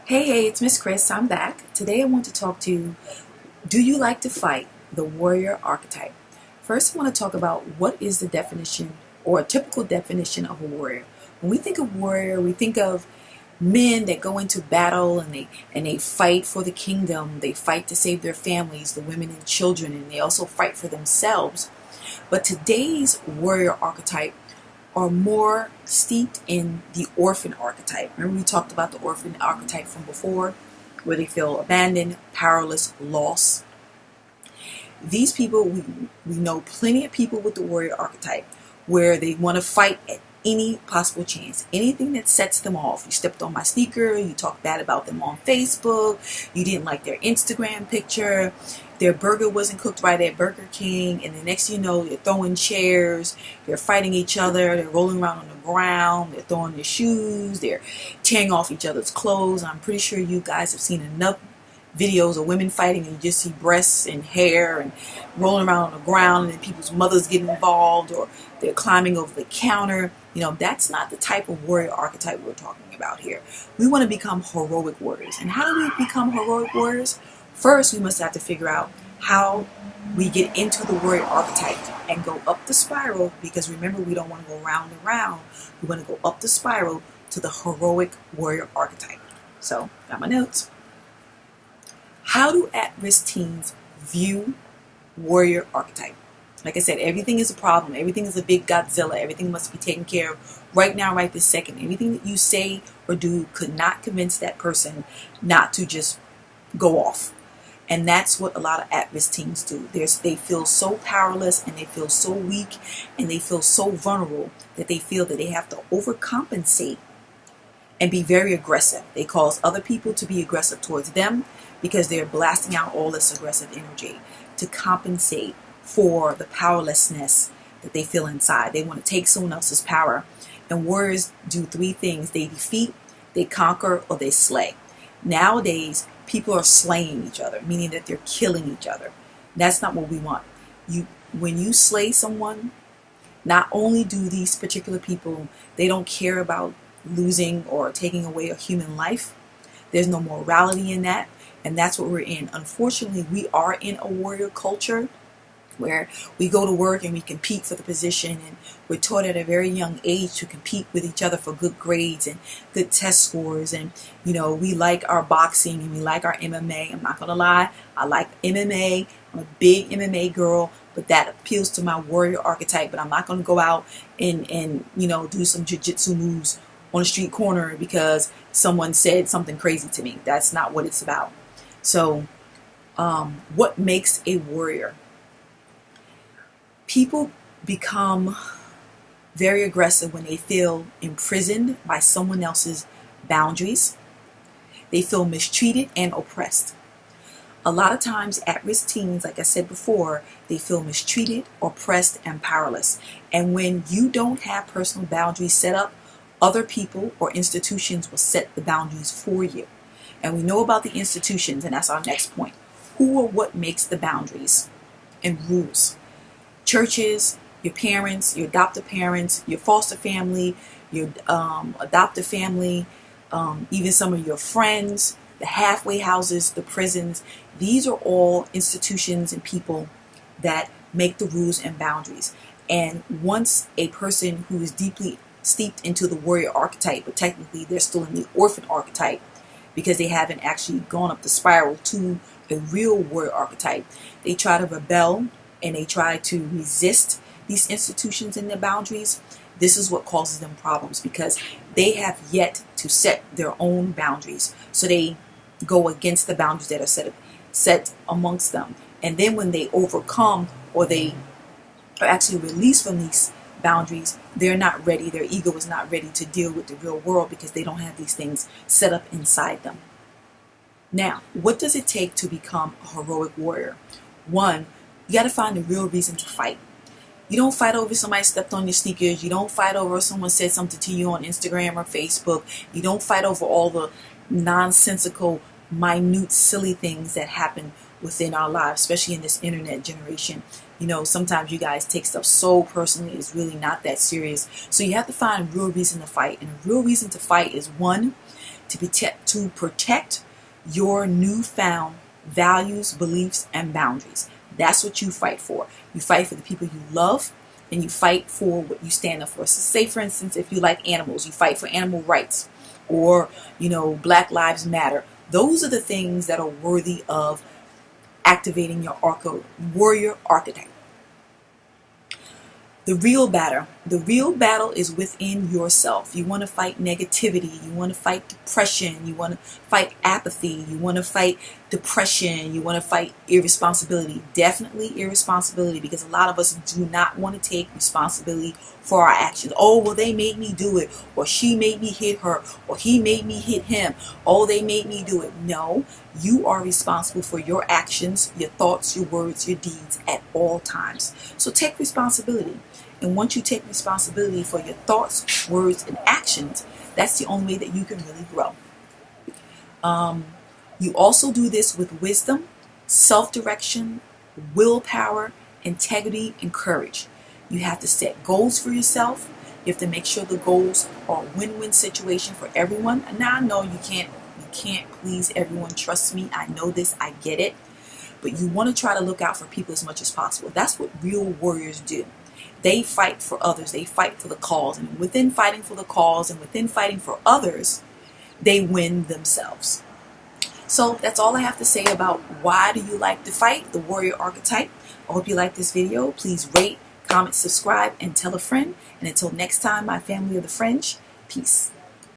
Hey, it's Miss Chris. I'm back. Today I want to talk to you. Do you like to fight? The warrior archetype. First, I want to talk about what is the definition or a typical definition of a warrior. When we think of warrior, we think of men that go into battle and they fight for the kingdom. They fight to save their families, the women and children, and they also fight for themselves. But today's warrior archetype are more steeped in the orphan archetype. Remember we talked about the orphan archetype from before, where they feel abandoned, powerless, lost. These people, we know plenty of people with the warrior archetype where they want to fight at any possible chance. Anything that sets them off. You stepped on my sneaker, you talked bad about them on Facebook, you didn't like their Instagram picture, their burger wasn't cooked right at Burger King, and the next thing you know, they're throwing chairs, they're fighting each other, they're rolling around on the ground, they're throwing their shoes, they're tearing off each other's clothes. I'm pretty sure you guys have seen enough videos of women fighting and you just see breasts and hair and rolling around on the ground, and then people's mothers get involved or they're climbing over the counter. That's not the type of warrior archetype we're talking about here. We want to become heroic warriors. And how do we become heroic warriors? First, we must have to figure out how we get into the warrior archetype and go up the spiral, because remember, we don't want to go round and round. We want to go up the spiral to the heroic warrior archetype. So, got my notes. How do at-risk teens view warrior archetype? Like I said, everything is a problem. Everything is a big Godzilla. Everything must be taken care of right now, right this second. Anything that you say or do could not convince that person not to just go off. And that's what a lot of at-risk teens do. They feel so powerless and they feel so weak and they feel so vulnerable that they feel that they have to overcompensate and be very aggressive. They cause other people to be aggressive towards them because they're blasting out all this aggressive energy to compensate for the powerlessness that they feel inside. They want to take someone else's power. And warriors do three things. They defeat, they conquer, or they slay. Nowadays, people are slaying each other, meaning that they're killing each other. That's not what we want. When you slay someone, not only do these particular people, they don't care about losing or taking away a human life. There's no morality in that. And that's what we're in. Unfortunately, we are in a warrior culture where we go to work and we compete for the position, and we're taught at a very young age to compete with each other for good grades and good test scores. And we like our boxing and we like our MMA. I'm not gonna lie, I like MMA. I'm a big MMA girl, but that appeals to my warrior archetype. But I'm not gonna go out and do some jiu-jitsu moves on a street corner because someone said something crazy to me. That's not what it's about. So what makes a warrior? People become very aggressive when they feel imprisoned by someone else's boundaries. They feel mistreated and oppressed. A lot of times at-risk teens, like I said before, they feel mistreated, oppressed, and powerless. And when you don't have personal boundaries set up, other people or institutions will set the boundaries for you. And we know about the institutions, and that's our next point. Who or what makes the boundaries and rules? Churches, your parents, your adoptive parents, your foster family, your adoptive family, even some of your friends, the halfway houses, the prisons. These are all institutions and people that make the rules and boundaries. And once a person who is deeply steeped into the warrior archetype, but technically they're still in the orphan archetype because they haven't actually gone up the spiral to a real warrior archetype, they try to rebel and they try to resist these institutions and their boundaries. This is what causes them problems because they have yet to set their own boundaries. So they go against the boundaries that are set amongst them. And then when they overcome or they are actually released from these boundaries, they're not ready. Their ego is not ready to deal with the real world because they don't have these things set up inside them. Now, what does it take to become a heroic warrior? One, you got to find a real reason to fight. You don't fight over somebody stepped on your sneakers. You don't fight over someone said something to you on Instagram or Facebook. You don't fight over all the nonsensical, minute, silly things that happen within our lives, especially in this internet generation. Sometimes you guys take stuff so personally, it's really not that serious. So you have to find a real reason to fight. And a real reason to fight is one, to protect your newfound values, beliefs, and boundaries. That's what you fight for. You fight for the people you love, and you fight for what you stand up for. So say, for instance, if you like animals, you fight for animal rights, or, Black Lives Matter. Those are the things that are worthy of activating your warrior archetype. The real battle is within yourself. You want to fight negativity. You want to fight depression. You want to fight apathy. You want to fight depression. You want to fight irresponsibility. Definitely irresponsibility, because a lot of us do not want to take responsibility for our actions. Oh, well, they made me do it, or she made me hit her, or he made me hit him. Oh, they made me do it. No, you are responsible for your actions, your thoughts, your words, your deeds at all times. So take responsibility. And once you take responsibility for your thoughts, words, and actions, that's the only way that you can really grow. You also do this with wisdom, self-direction, willpower, integrity, and courage. You have to set goals for yourself. You have to make sure the goals are a win-win situation for everyone. And now I know you can't please everyone. Trust me, I know this, I get it. But you want to try to look out for people as much as possible. That's what real warriors do. They fight for others. They fight for the cause. And within fighting for the cause and within fighting for others, they win themselves. So that's all I have to say about why do you like to fight, the warrior archetype. I hope you like this video. Please rate, comment, subscribe, and tell a friend. And until next time, my family of the Fringe, peace.